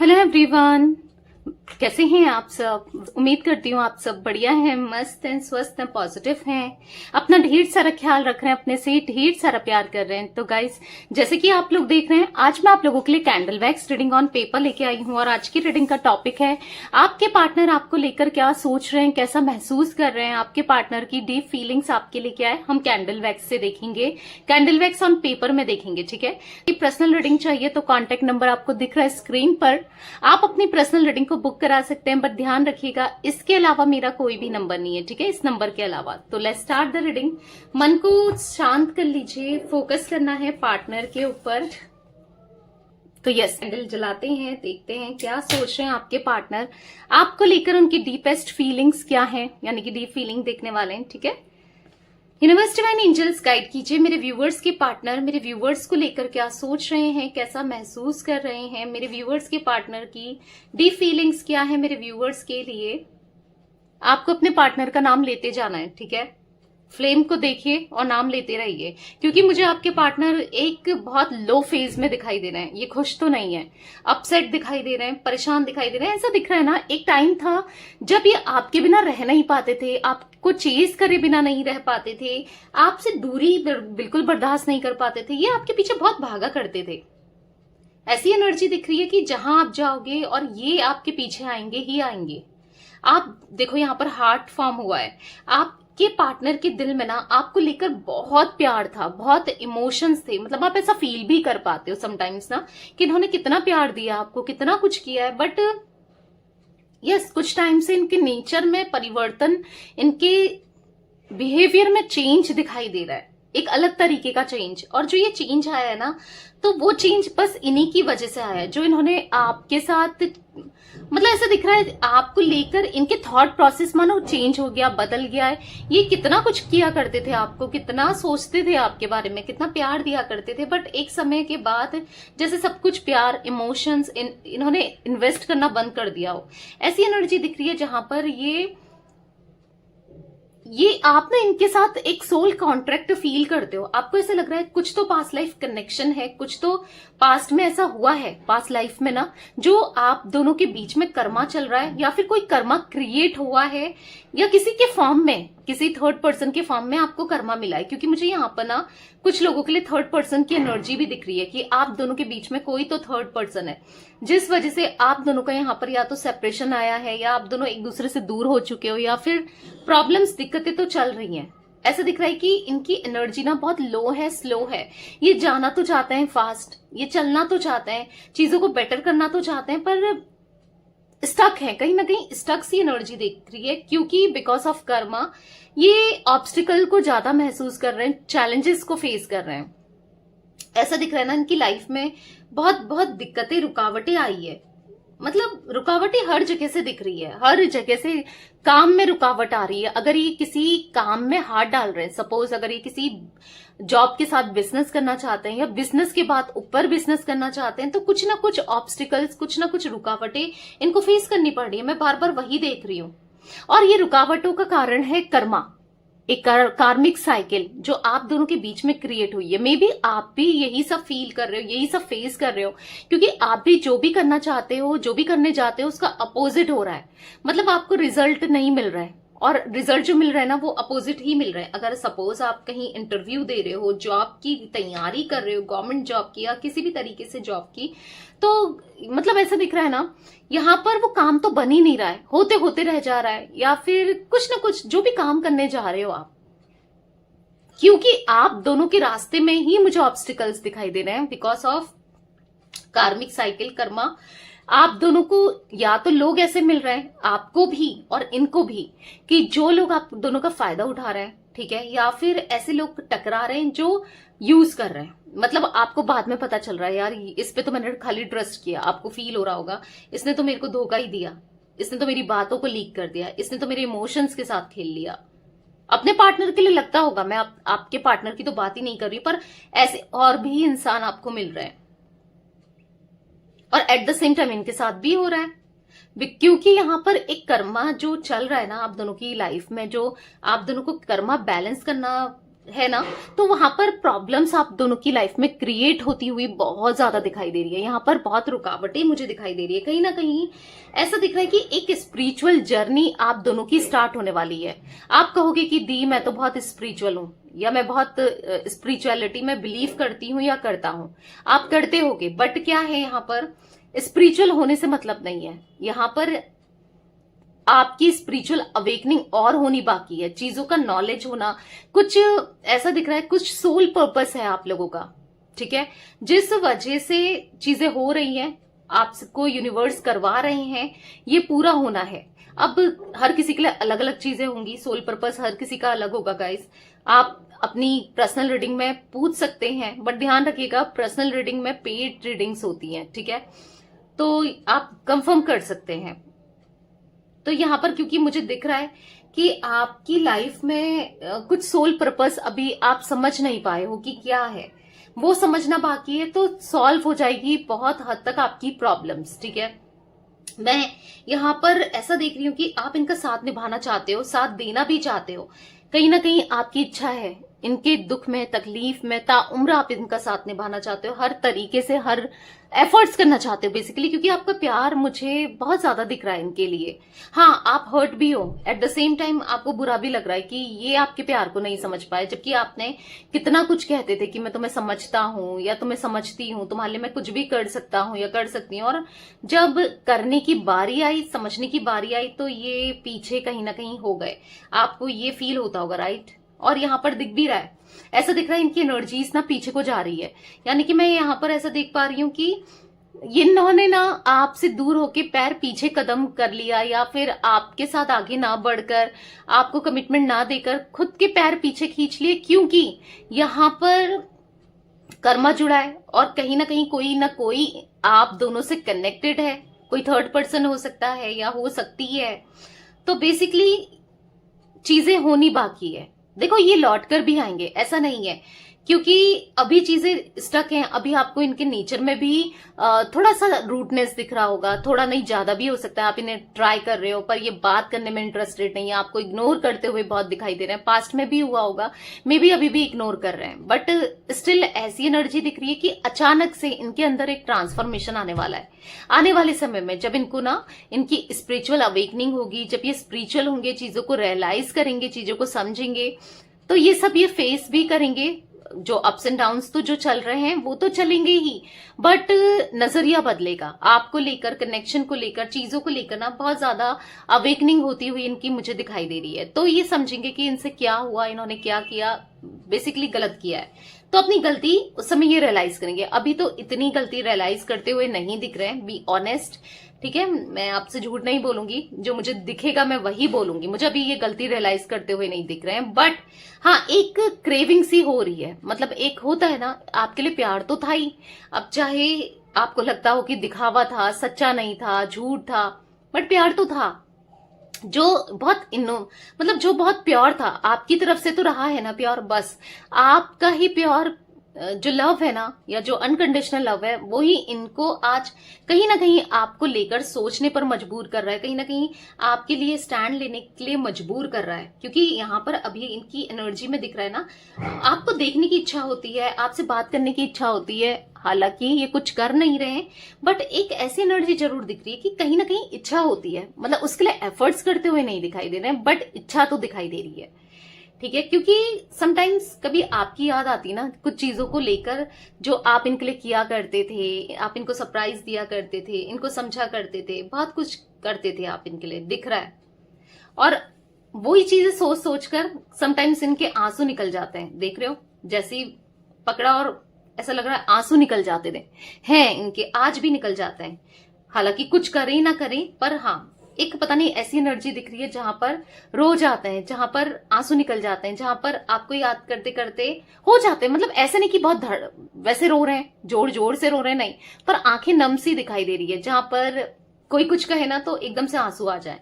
Hello everyone, कैसे हैं आप सब। उम्मीद करती हूँ आप सब बढ़िया हैं, मस्त हैं, स्वस्थ हैं, पॉजिटिव हैं, अपना ढेर सारा ख्याल रख रहे हैं, अपने से ढेर सारा प्यार कर रहे हैं। तो गाइस, जैसे कि आप लोग देख रहे हैं, आज मैं आप लोगों के लिए candle wax reading on paper लेके आई हूँ। और आज की रीडिंग का टॉपिक है आपके पार्टनर आपको लेकर क्या सोच रहे हैं, कैसा महसूस कर रहे हैं, आपके पार्टनर की डीप फीलिंग्स आपके लिए क्या है, हम कैंडल वैक्स से देखेंगे, कैंडल वैक्स ऑन पेपर में देखेंगे। ठीक है, पर्सनल रीडिंग चाहिए तो कॉन्टेक्ट नंबर आपको दिख रहा है स्क्रीन पर, आप अपनी पर्सनल रीडिंग को बुक करा सकते हैं। बट ध्यान रखिएगा, इसके अलावा मेरा कोई भी नंबर नहीं है, ठीक है, इस नंबर के अलावा। तो लेट्स स्टार्ट द रीडिंग। मन को शांत कर लीजिए, फोकस करना है पार्टनर के ऊपर। तो यस, कैंडल जलाते हैं, देखते हैं क्या सोच रहे हैं आपके पार्टनर आपको लेकर, उनकी डीपेस्ट फीलिंग्स क्या है, यानी कि डीप फीलिंग देखने वाले हैं। ठीक है, यूनिवर्स डिवाइन एंजल्स गाइड कीजिए मेरे व्यूवर्स के पार्टनर मेरे व्यूवर्स को लेकर क्या सोच रहे हैं, कैसा महसूस कर रहे हैं, मेरे व्यूवर्स के पार्टनर की डीप फीलिंग्स क्या है मेरे व्यूवर्स के लिए। आपको अपने पार्टनर का नाम लेते जाना है, ठीक है, फ्लेम को देखिए और नाम लेते रहिए, क्योंकि मुझे आपके पार्टनर एक बहुत लो फेज में दिखाई दे रहे हैं। ये खुश तो नहीं है, अपसेट दिखाई दे रहे हैं, परेशान दिखाई दे रहे हैं। ऐसा दिख रहा है ना, एक टाइम था जब ये आपके बिना रह नहीं पाते थे, आपको चेज करे बिना नहीं रह पाते थे, आपसे दूरी बिल्कुल बर्दाश्त नहीं कर पाते थे, ये आपके पीछे बहुत भागा करते थे। ऐसी एनर्जी दिख रही है कि जहां आप जाओगे और ये आपके पीछे आएंगे ही आएंगे। आप देखो, यहाँ पर हार्ट फॉर्म हुआ है, आपके पार्टनर के दिल में ना आपको लेकर बहुत प्यार था, बहुत इमोशंस थे। मतलब आप ऐसा फील भी कर पाते हो समटाइम्स ना कि इन्होंने कितना प्यार दिया आपको, कितना कुछ किया है। बट यस, कुछ टाइम से इनके नेचर में परिवर्तन, इनके बिहेवियर में चेंज दिखाई दे रहा है, एक अलग तरीके का चेंज। और जो ये चेंज आया है ना, तो वो चेंज बस इन्हीं की वजह से आया है, जो इन्होंने आपके साथ, मतलब ऐसा दिख रहा है आपको लेकर इनके थॉट प्रोसेस मानो चेंज हो गया, बदल गया है। ये कितना कुछ किया करते थे आपको, कितना सोचते थे आपके बारे में, कितना प्यार दिया करते थे, बट एक समय के बाद जैसे सब कुछ प्यार, इमोशंस इन्होंने इन्वेस्ट करना बंद कर दिया हो, ऐसी एनर्जी दिख रही है। जहां पर ये आप ना इनके साथ एक सोल कॉन्ट्रैक्ट फील करते हो। आपको ऐसा लग रहा है कुछ तो पास्ट लाइफ कनेक्शन है, कुछ तो पास्ट में ऐसा हुआ है, पास्ट लाइफ में ना, जो आप दोनों के बीच में कर्मा चल रहा है, या फिर कोई कर्मा क्रिएट हुआ है, या किसी के फॉर्म में, किसी थर्ड पर्सन के फॉर्म में आपको कर्मा मिला है। क्योंकि मुझे यहाँ पर ना कुछ लोगों के लिए थर्ड पर्सन की एनर्जी भी दिख रही है कि आप दोनों के बीच में कोई तो थर्ड पर्सन है, जिस वजह से आप दोनों का यहाँ पर या तो सेपरेशन आया है, या आप दोनों एक दूसरे से दूर हो चुके हो, या फिर प्रॉब्लम्स, दिक्कतें तो चल रही हैं। ऐसा दिख रहा है कि इनकी एनर्जी ना बहुत लो है, स्लो है। ये जाना तो चाहते हैं फास्ट, ये चलना तो चाहते हैं, चीजों को बेटर करना तो चाहते हैं, पर स्टक है, कहीं ना कहीं स्टक सी एनर्जी दिख रही है। क्योंकि बिकॉज ऑफ कर्मा ये ऑब्स्टिकल को ज्यादा महसूस कर रहे हैं, चैलेंजेस को फेस कर रहे हैं। ऐसा दिख रहा है ना, इनकी लाइफ में बहुत बहुत दिक्कतें, रुकावटें आई है। मतलब रुकावटें हर जगह से दिख रही है, हर जगह से काम में रुकावट आ रही है। अगर ये किसी काम में हाथ डाल रहे हैं, सपोज अगर ये किसी जॉब के साथ बिजनेस करना चाहते हैं, या बिजनेस के बाद ऊपर बिजनेस करना चाहते हैं, तो कुछ ना कुछ ऑब्स्टिकल्स, कुछ ना कुछ रुकावटें इनको फेस करनी पड़ रही है। मैं बार बार वही देख रही हूँ। और ये रुकावटों का कारण है कर्मा, एक कार्मिक साइकिल जो आप दोनों के बीच में क्रिएट हुई है। मे बी आप भी यही सब फील कर रहे हो, यही सब फेस कर रहे हो, क्योंकि आप भी जो भी करना चाहते हो, जो भी करने जाते हो, उसका अपोजिट हो रहा है। मतलब आपको रिजल्ट नहीं मिल रहा है, और रिजल्ट जो मिल रहा है ना, वो अपोजिट ही मिल रहा है। अगर सपोज आप कहीं इंटरव्यू दे रहे हो, जॉब की तैयारी कर रहे हो, गवर्नमेंट जॉब की या किसी भी तरीके से जॉब की, तो मतलब ऐसा दिख रहा है ना, यहाँ पर वो काम तो बन ही नहीं रहा है, होते होते रह जा रहा है, या फिर कुछ ना कुछ जो भी काम करने जा रहे हो आप, क्योंकि आप दोनों के रास्ते में ही मुझे ऑब्स्टिकल्स दिखाई दे रहे हैं बिकॉज ऑफ कार्मिक साइकिल, कर्मा। आप दोनों को या तो लोग ऐसे मिल रहे हैं, आपको भी और इनको भी, कि जो लोग आप दोनों का फायदा उठा रहे हैं, ठीक है, या फिर ऐसे लोग टकरा रहे हैं जो यूज कर रहे हैं। मतलब आपको बाद में पता चल रहा है, यार इस पे तो मैंने खाली ट्रस्ट किया, आपको फील हो रहा होगा, इसने तो मेरे को धोखा ही दिया, इसने तो मेरी बातों को लीक कर दिया, इसने तो मेरे इमोशंस के साथ खेल लिया। अपने पार्टनर के लिए लगता होगा, मैं आपके पार्टनर की तो बात ही नहीं कर रही, पर ऐसे और भी इंसान आपको मिल रहे हैं, और एट द सेम टाइम इनके साथ भी हो रहा है। क्योंकि यहाँ पर एक कर्मा जो चल रहा है ना आप दोनों की लाइफ में, जो आप दोनों को कर्मा बैलेंस करना है ना, तो वहां पर प्रॉब्लम्स आप दोनों की लाइफ में क्रिएट होती हुई बहुत ज्यादा दिखाई दे रही है। यहाँ पर बहुत रुकावटें मुझे दिखाई दे रही है। कहीं ना कहीं ऐसा दिख रहा है कि एक स्पिरिचुअल जर्नी आप दोनों की स्टार्ट होने वाली है। आप कहोगे कि दी मैं तो बहुत स्पिरिचुअल हूं, या मैं बहुत स्पिरिचुअलिटी में बिलीव करती हूँ या करता हूं। आप करते होगे, बट क्या है, यहाँ पर स्पिरिचुअल होने से मतलब नहीं है। यहाँ पर आपकी स्पिरिचुअल अवेकनिंग और होनी बाकी है, चीजों का नॉलेज होना, कुछ ऐसा दिख रहा है, कुछ सोल पर्पस है आप लोगों का, ठीक है, जिस वजह से चीजें हो रही हैं, आपको यूनिवर्स करवा रहे हैं, ये पूरा होना है। अब हर किसी के लिए अलग अलग चीजें होंगी, सोल पर्पस हर किसी का अलग होगा गाइस। आप अपनी पर्सनल रीडिंग में पूछ सकते हैं, बट ध्यान रखिएगा पर्सनल रीडिंग में पेड रीडिंग्स होती हैं, ठीक है, तो आप कंफर्म कर सकते हैं। तो यहाँ पर क्योंकि मुझे दिख रहा है कि आपकी लाइफ में कुछ सोल पर्पस अभी आप समझ नहीं पाए हो कि क्या है, वो समझना बाकी है, तो सॉल्व हो जाएगी बहुत हद तक आपकी प्रॉब्लम्स, ठीक है। मैं यहाँ पर ऐसा देख रही हूँ कि आप इनका साथ निभाना चाहते हो, साथ देना भी चाहते हो, कहीं ना कहीं आपकी इच्छा है, इनके दुख में तकलीफ में ताउम्र आप इनका साथ निभाना चाहते हो, हर तरीके से हर एफर्ट्स करना चाहते हो बेसिकली, क्योंकि आपका प्यार मुझे बहुत ज्यादा दिख रहा है इनके लिए। हाँ, आप हर्ट भी हो, एट द सेम टाइम आपको बुरा भी लग रहा है कि ये आपके प्यार को नहीं समझ पाए, जबकि आपने कितना कुछ कहते थे कि मैं तुम्हें समझता हूँ या तुम्हें समझती हूँ, तुम्हारे लिए मैं कुछ भी कर सकता हूँ या कर सकती हूँ, और जब करने की बारी आई, समझने की बारी आई, तो ये पीछे कहीं ना कहीं हो गए। आपको ये फील होता होगा, राइट। और यहाँ पर दिख भी रहा है, ऐसा दिख रहा है इनकी एनर्जीज ना पीछे को जा रही है, यानी कि मैं यहाँ पर ऐसा देख पा रही हूँ कि इन्होंने ना आपसे दूर होके पैर पीछे कदम कर लिया, या फिर आपके साथ आगे ना बढ़कर, आपको कमिटमेंट ना देकर खुद के पैर पीछे खींच लिए, क्योंकि यहाँ पर कर्मा जुड़ा है, और कहीं ना कोई आप दोनों से कनेक्टेड है, कोई थर्ड पर्सन हो सकता है या हो सकती है। तो बेसिकली चीजें होनी बाकी है। देखो, ये लौट कर भी आएंगे, ऐसा नहीं है, क्योंकि अभी चीजें स्टक हैं। अभी आपको इनके नेचर में भी थोड़ा सा रूटनेस दिख रहा होगा, थोड़ा नहीं ज्यादा भी हो सकता है। आप इन्हें ट्राई कर रहे हो पर ये बात करने में इंटरेस्टेड नहीं है, आपको इग्नोर करते हुए बहुत दिखाई दे रहे हैं। पास्ट में भी हुआ होगा, मे बी अभी भी इग्नोर कर रहे हैं, बट स्टिल ऐसी एनर्जी दिख रही है कि अचानक से इनके अंदर एक ट्रांसफॉर्मेशन आने वाला है। आने वाले समय में जब इनको ना इनकी स्पिरिचुअल अवेकनिंग होगी, जब ये स्पिरिचुअल होंगे, चीजों को रियलाइज करेंगे, चीजों को समझेंगे, तो ये सब ये फेस भी करेंगे। जो अप्स एंड डाउन्स तो जो चल रहे हैं वो तो चलेंगे ही, बट नजरिया बदलेगा आपको लेकर, कनेक्शन को लेकर, चीजों को लेकर ना बहुत ज्यादा अवेकनिंग होती हुई इनकी मुझे दिखाई दे रही है। तो ये समझेंगे कि इनसे क्या हुआ, इन्होंने क्या किया, बेसिकली गलत किया है, तो अपनी गलती उस समय ये रियलाइज करेंगे। अभी तो इतनी गलती रियलाइज करते हुए नहीं दिख रहे हैं, बी ऑनेस्ट, ठीक है। मैं आपसे झूठ नहीं बोलूंगी, जो मुझे दिखेगा मैं वही बोलूंगी। मुझे अभी ये गलती रियलाइज करते हुए नहीं दिख रहे हैं, बट हाँ, एक क्रेविंग सी हो रही है। मतलब एक होता है ना, आपके लिए प्यार तो था ही, अब चाहे आपको लगता हो कि दिखावा था, सच्चा नहीं था, झूठ था, बट प्यार तो था, जो बहुत मतलब जो बहुत प्योर था। आपकी तरफ से तो रहा है ना प्योर, बस आपका ही प्योर जो लव है ना, या जो अनकंडीशनल लव है, वो ही इनको आज कहीं ना कहीं आपको लेकर सोचने पर मजबूर कर रहा है, कहीं ना कहीं आपके लिए स्टैंड लेने के लिए मजबूर कर रहा है। क्योंकि यहाँ पर अभी इनकी एनर्जी में दिख रहा है ना, आपको देखने की इच्छा होती है, आपसे बात करने की इच्छा होती है, हालांकि ये कुछ कर नहीं रहे हैं, बट एक ऐसी एनर्जी जरूर दिख रही है कि कहीं ना कहीं इच्छा होती है। मतलब उसके लिए एफर्ट्स करते हुए नहीं दिखाई दे रहे हैं, बट इच्छा तो दिखाई दे रही है, ठीक है। क्योंकि समटाइम्स कभी आपकी याद आती ना कुछ चीजों को लेकर, जो आप इनके लिए किया करते थे, आप इनको सरप्राइज दिया करते थे, इनको समझा करते थे, बहुत कुछ करते थे आप इनके लिए, दिख रहा है। और वही चीजें सोच सोचकर समटाइम्स इनके आंसू निकल जाते हैं, देख रहे हो, जैसे ही पकड़ा और ऐसा लग रहा है आंसू निकल जाते थे, हैं इनके, आज भी निकल जाते हैं। हालांकि कुछ करें ना करें, पर हाँ, एक पता नहीं ऐसी एनर्जी दिख रही है जहां पर रो जाते हैं, जहां पर आंसू निकल जाते हैं, जहां पर आपको याद करते करते हो जाते हैं। मतलब ऐसे नहीं कि बहुत वैसे रो रहे हैं, जोर जोर से रो रहे हैं, नहीं, पर आंखें नम सी दिखाई दे रही है, जहां पर कोई कुछ कहे ना तो एकदम से आंसू आ जाए।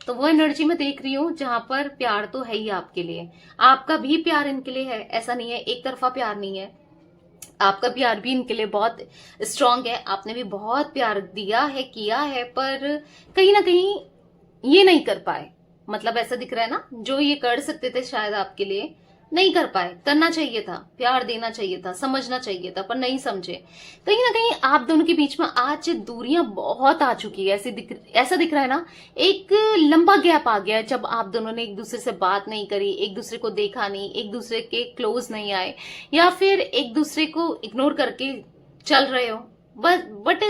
तो वो एनर्जी में देख रही हूँ जहां पर प्यार तो है ही आपके लिए, आपका भी प्यार इनके लिए है, ऐसा नहीं है, एक तरफा प्यार नहीं है, आपका प्यार भी इनके लिए बहुत स्ट्रांग है। आपने भी बहुत प्यार दिया है, किया है, पर कहीं ना कहीं ये नहीं कर पाए। मतलब ऐसा दिख रहा है ना, जो ये कर सकते थे शायद आपके लिए, नहीं कर पाए, करना चाहिए था, प्यार देना चाहिए था, समझना चाहिए था, पर नहीं समझे। कहीं ना कहीं आप दोनों के बीच में आज दूरियां बहुत आ चुकी है। ऐसा दिख रहा है ना, एक लंबा गैप आ गया है जब आप दोनों ने एक दूसरे से बात नहीं करी, एक दूसरे को देखा नहीं, एक दूसरे के क्लोज नहीं आए, या फिर एक दूसरे को इग्नोर करके चल रहे हो। बट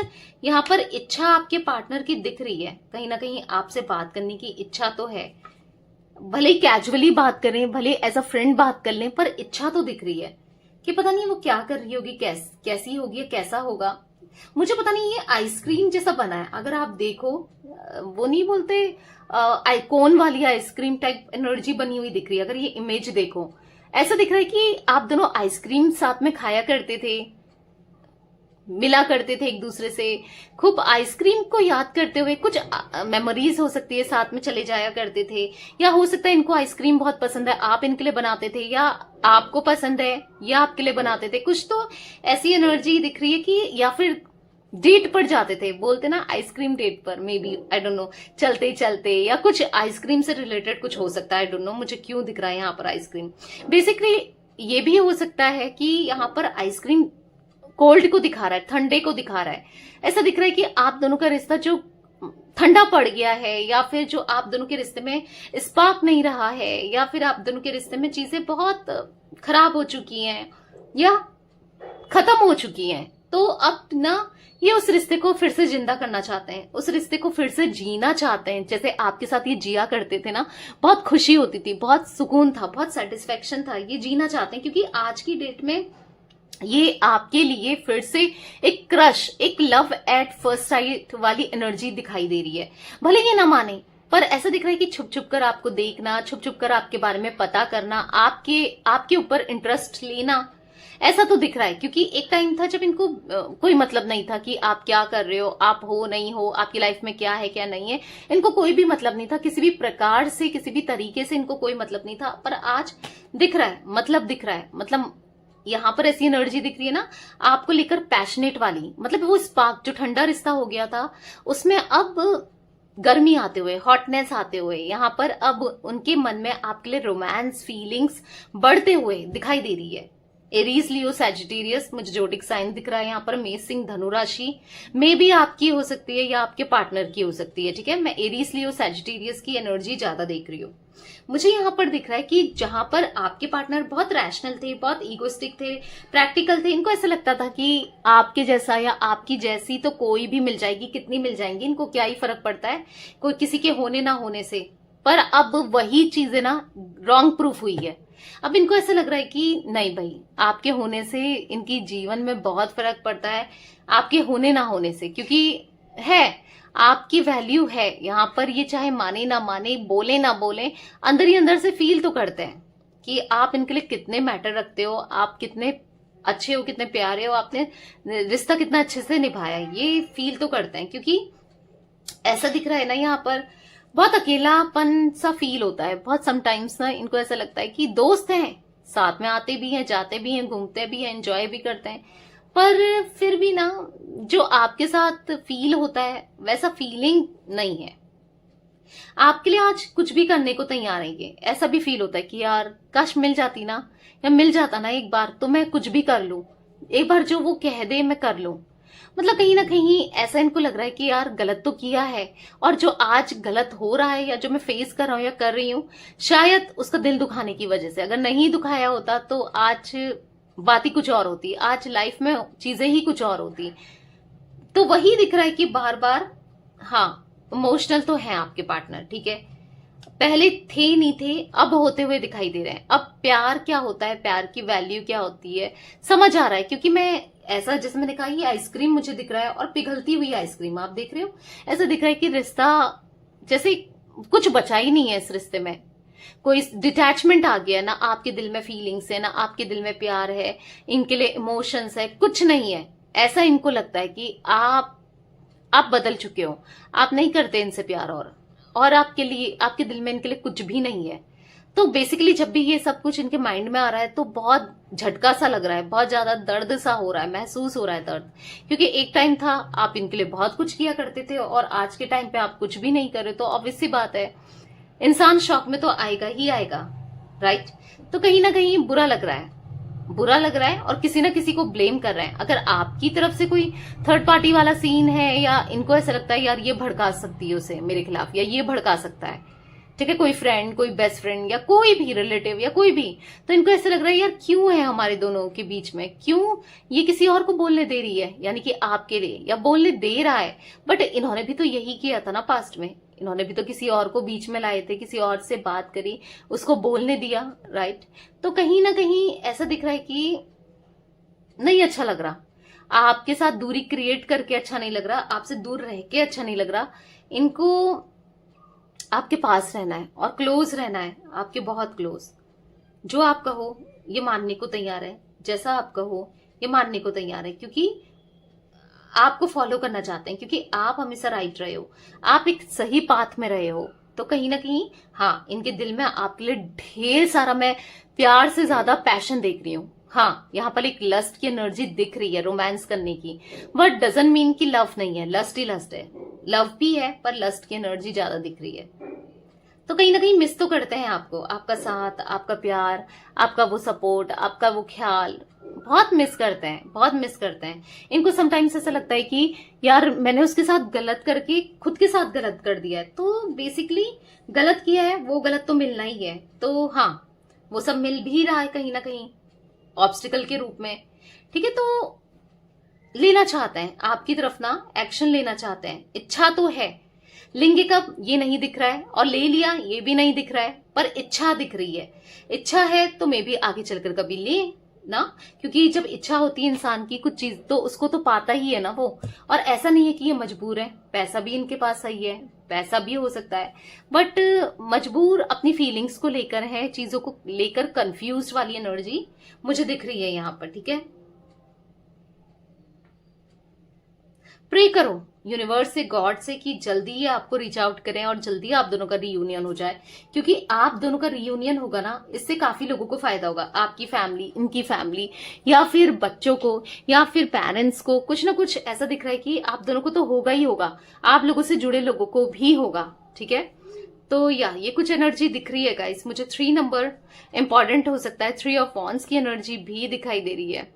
यहाँ पर इच्छा आपके पार्टनर की दिख रही है, कहीं ना कहीं आपसे बात करने की इच्छा तो है। भले ही कैजुअली बात करें, भले एज अ फ्रेंड बात कर लें, पर इच्छा तो दिख रही है कि पता नहीं वो क्या कर रही होगी, कैसी होगी, कैसा होगा। मुझे पता नहीं, ये आइसक्रीम जैसा बना है, अगर आप देखो, वो नहीं बोलते आइकॉन वाली आइसक्रीम टाइप एनर्जी बनी हुई दिख रही है। अगर ये इमेज देखो, ऐसा दिख रहा है कि आप दोनों आइसक्रीम साथ में खाया करते थे, मिला करते थे एक दूसरे से, खूब आइसक्रीम को याद करते हुए कुछ मेमोरीज हो सकती है, साथ में चले जाया करते थे। या हो सकता है इनको आइसक्रीम बहुत पसंद है, आप इनके लिए बनाते थे, या आपको पसंद है या आपके लिए बनाते थे। कुछ तो ऐसी एनर्जी दिख रही है कि या फिर डेट पर जाते थे, बोलते ना आइसक्रीम डेट पर, may be, I don't know, चलते चलते, या कुछ आइसक्रीम से रिलेटेड कुछ हो सकता है। आई डोंट नो मुझे क्यों दिख रहा है यहाँ पर आइसक्रीम। बेसिकली ये भी हो सकता है कि यहाँ पर आइसक्रीम कोल्ड को दिखा रहा है, ठंडे को दिखा रहा है। ऐसा दिख रहा है कि आप दोनों का रिश्ता जो ठंडा पड़ गया है, या फिर जो आप दोनों के रिश्ते में स्पार्क नहीं रहा है, या फिर आप दोनों के रिश्ते में चीजें बहुत खराब हो चुकी हैं या खत्म हो चुकी हैं। तो अब ना ये उस रिश्ते को फिर से जिंदा करना चाहते हैं, उस रिश्ते को फिर से जीना चाहते हैं जैसे आपके साथ ये जिया करते थे ना। बहुत खुशी होती थी, बहुत सुकून था, बहुत सेटिस्फेक्शन था, ये जीना चाहते हैं। क्योंकि आज की डेट में ये आपके लिए फिर से एक क्रश, एक लव एट फर्स्ट साइट वाली एनर्जी दिखाई दे रही है। भले ये ना माने, पर ऐसा दिख रहा है कि छुप छुप कर आपको देखना, छुप छुप कर आपके बारे में पता करना, आपके ऊपर इंटरेस्ट लेना, ऐसा तो दिख रहा है। क्योंकि एक टाइम था जब इनको कोई मतलब नहीं था कि आप क्या कर रहे हो, आप हो नहीं हो, आपकी लाइफ में क्या है क्या नहीं है, इनको कोई भी मतलब नहीं था, किसी भी प्रकार से, किसी भी तरीके से इनको कोई मतलब नहीं था। पर आज दिख रहा है, मतलब दिख रहा है, मतलब यहाँ पर ऐसी एनर्जी दिख रही है ना आपको लेकर, पैशनेट वाली। मतलब वो स्पार्क जो ठंडा रिश्ता हो गया था, उसमें अब गर्मी आते हुए, हॉटनेस आते हुए, यहाँ पर अब उनके मन में आपके लिए रोमांस फीलिंग्स बढ़ते हुए दिखाई दे रही है। एरीज, लियो, सैजिटेरियस, मुझे जोडिक साइन दिख रहा है यहाँ पर। मेष, सिंह, धनु राशि में भी आपकी हो सकती है या आपके पार्टनर की हो सकती है। ठीक है, मैं एरीज, लियो, सैजिटेरियस की एनर्जी ज्यादा देख रही हूँ। मुझे यहाँ पर दिख रहा है कि जहां पर आपके पार्टनर बहुत रैशनल थे, बहुत ईगोस्टिक थे, प्रैक्टिकल थे, इनको ऐसा लगता था कि आपके जैसा या आपकी जैसी तो कोई भी मिल जाएगी, कितनी मिल जाएंगी, इनको क्या ही फर्क पड़ता है कोई किसी के होने ना होने से। पर अब वही चीजें ना रॉन्ग प्रूफ हुई है। अब इनको ऐसा लग रहा है कि नहीं भाई, आपके होने से इनकी जीवन में बहुत फर्क पड़ता है आपके होने ना होने से। क्योंकि है, आपकी वैल्यू है यहाँ पर, ये चाहे माने ना माने, बोले ना बोले, अंदर ही अंदर से फील तो करते हैं कि आप इनके लिए कितने मैटर रखते हो, आप कितने अच्छे हो, कितने प्यारे हो, आपने रिश्ता कितना अच्छे से निभाया, ये फील तो करते हैं। क्योंकि ऐसा दिख रहा है ना यहाँ पर, बहुत अकेलापन सा फील होता है। बहुत समटाइम्स ना इनको ऐसा लगता है कि दोस्त हैं, साथ में आते भी हैं, जाते भी हैं, घूमते भी हैं, एंजॉय भी करते हैं, पर फिर भी ना जो आपके साथ फील होता है वैसा फीलिंग नहीं है। आपके लिए आज कुछ भी करने को तैयार है। ये ऐसा भी फील होता है कि यार काश मिल जाती ना, या मिल जाता ना एक बार, तो मैं कुछ भी कर लूं, एक बार जो वो कह दे मैं कर लूं। मतलब कहीं ना कहीं ऐसा इनको लग रहा है कि यार गलत तो किया है, और जो आज गलत हो रहा है या जो मैं फेस कर रहा हूं या कर रही हूं, शायद उसका दिल दुखाने की वजह से, अगर नहीं दुखाया होता तो आज बात ही कुछ और होती, आज लाइफ में चीजें ही कुछ और होती। तो वही दिख रहा है कि बार बार, हाँ इमोशनल तो है आपके पार्टनर, ठीक है, पहले थे नहीं थे, अब होते हुए दिखाई दे रहे हैं। अब प्यार क्या होता है, प्यार की वैल्यू क्या होती है समझ आ रहा है। क्योंकि मैं ऐसा, जैसे मैंने कहा, ये आइसक्रीम मुझे दिख रहा है, और पिघलती हुई आइसक्रीम आप देख रहे हो। ऐसा दिख रहा है कि रिश्ता जैसे कुछ बचा ही नहीं है इस रिश्ते में, कोई डिटैचमेंट आ गया ना, आपके दिल में फीलिंग्स है ना, आपके दिल में प्यार है, इनके लिए इमोशंस है, कुछ नहीं है। ऐसा इनको लगता है कि आप बदल चुके हो, आप नहीं करते इनसे प्यार, और आपके लिए, आपके दिल में इनके लिए कुछ भी नहीं है। तो बेसिकली जब भी ये सब कुछ इनके माइंड में आ रहा है तो बहुत झटका सा लग रहा है, बहुत ज्यादा दर्द सा हो रहा है, महसूस हो रहा है दर्द। क्योंकि एक टाइम था आप इनके लिए बहुत कुछ किया करते थे, और आज के टाइम पे आप कुछ भी नहीं कर रहे। तो ऑब्वियस सी बात है, इंसान शॉक में तो आएगा ही आएगा। राइट? तो कहीं ना कहीं बुरा लग रहा है, बुरा लग रहा है और किसी ना किसी को ब्लेम कर रहे हैं। अगर आपकी तरफ से कोई थर्ड पार्टी वाला सीन है या इनको ऐसा लगता है यार ये भड़का सकती है उसे मेरे खिलाफ या ये भड़का सकता है, ठीक है, कोई फ्रेंड, कोई बेस्ट फ्रेंड या कोई भी रिलेटिव या कोई भी, तो इनको ऐसा लग रहा है यार क्यों है हमारे दोनों के बीच में, क्यों ये किसी और को बोलने दे रही है, यानी कि आपके लिए, या बोलने दे रहा है। बट इन्होंने भी तो यही किया था ना पास्ट में, इन्होंने भी तो किसी और को बीच में लाए थे, किसी और से बात करी, उसको बोलने दिया, राइट? तो कहीं ना कहीं ऐसा दिख रहा है कि नहीं अच्छा लग रहा, आपके साथ दूरी क्रिएट करके अच्छा नहीं लग रहा, आपसे दूर रह के अच्छा नहीं लग रहा। इनको आपके पास रहना है और क्लोज रहना है, आपके बहुत क्लोज। जो आप कहो ये मानने को तैयार है, जैसा आप कहो ये मानने को तैयार है, क्योंकि आपको फॉलो करना चाहते हैं, क्योंकि आप हमेशा राइट रहे हो, आप एक सही पाथ में रहे हो। तो कहीं ना कहीं हाँ, इनके दिल में आपके लिए ढेर सारा, मैं प्यार से ज्यादा पैशन देख रही हूँ। हाँ, यहाँ पर एक लस्ट की एनर्जी दिख रही है रोमांस करने की, बट डजंट मीन कि लव नहीं है, लस्ट ही लस्ट है, लव भी है पर लस्ट की एनर्जी ज्यादा दिख रही है। तो कहीं ना कहीं मिस तो करते हैं आपको, आपका साथ, आपका प्यार, आपका वो सपोर्ट, आपका वो ख्याल, बहुत मिस करते हैं, बहुत मिस करते हैं। इनको समटाइम्स ऐसा लगता है कि यार मैंने उसके साथ गलत करके खुद के साथ गलत कर दिया है, तो बेसिकली गलत किया है, वो गलत तो मिलना ही है। तो हाँ, वो सब मिल भी रहा है कहीं ना कहीं ऑब्स्टिकल के रूप में, ठीक है? तो लेना चाहते हैं आपकी तरफ ना, एक्शन लेना चाहते हैं, इच्छा तो है, लेंगे कब ये नहीं दिख रहा है, और ले लिया ये भी नहीं दिख रहा है, पर इच्छा दिख रही है। इच्छा है तो मे भी आगे चलकर कभी ले ना, क्योंकि जब इच्छा होती है इंसान की कुछ चीज, तो उसको तो पाता ही है ना वो। और ऐसा नहीं है कि ये मजबूर है, पैसा भी इनके पास सही है, पैसा भी हो सकता है, बट मजबूर अपनी फीलिंग्स को लेकर है, चीजों को लेकर कंफ्यूज वाली एनर्जी मुझे दिख रही है यहाँ पर, ठीक है? प्रे करो यूनिवर्स से, गॉड से, कि जल्दी ही आपको रीच आउट करें और जल्दी आप दोनों का रीयूनियन हो जाए, क्योंकि आप दोनों का रीयूनियन होगा ना, इससे काफी लोगों को फायदा होगा, आपकी फैमिली, इनकी फैमिली, या फिर बच्चों को, या फिर पेरेंट्स को, कुछ ना कुछ ऐसा दिख रहा है कि आप दोनों को तो होगा ही होगा, आप लोगों से जुड़े लोगों को भी होगा, ठीक है? तो ये कुछ एनर्जी दिख रही है गाइस, मुझे 3 नंबर इंपॉर्टेंट हो सकता है, 3 ऑफ वॉन्ड्स की एनर्जी भी दिखाई दे रही है।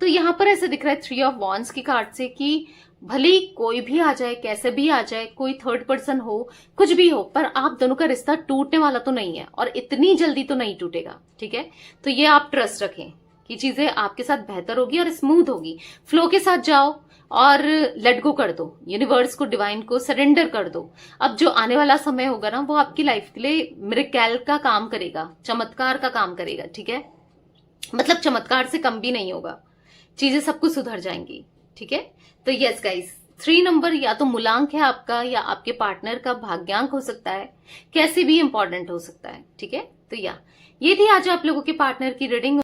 तो यहां पर ऐसा दिख रहा है 3 ऑफ वॉन्ड्स की कार्ड से कि भले ही कोई भी आ जाए, कैसे भी आ जाए, कोई थर्ड पर्सन हो, कुछ भी हो, पर आप दोनों का रिश्ता टूटने वाला तो नहीं है, और इतनी जल्दी तो नहीं टूटेगा, ठीक है? तो ये आप ट्रस्ट रखें कि चीजें आपके साथ बेहतर होगी और स्मूथ होगी। फ्लो के साथ जाओ और लेट गो कर दो, यूनिवर्स को, डिवाइन को सरेंडर कर दो। अब जो आने वाला समय होगा ना, वो आपकी लाइफ के लिए मिरेकल का काम करेगा, चमत्कार का काम करेगा, ठीक है? मतलब चमत्कार से कम भी नहीं होगा, चीजें सब कुछ सुधर जाएंगी, ठीक है? तो यस गाइस, 3 नंबर या तो मूलांक है आपका, या आपके पार्टनर का भाग्यांक हो सकता है, कैसे भी इंपॉर्टेंट हो सकता है, ठीक है? तो ये थी आज आप लोगों के पार्टनर की रीडिंग।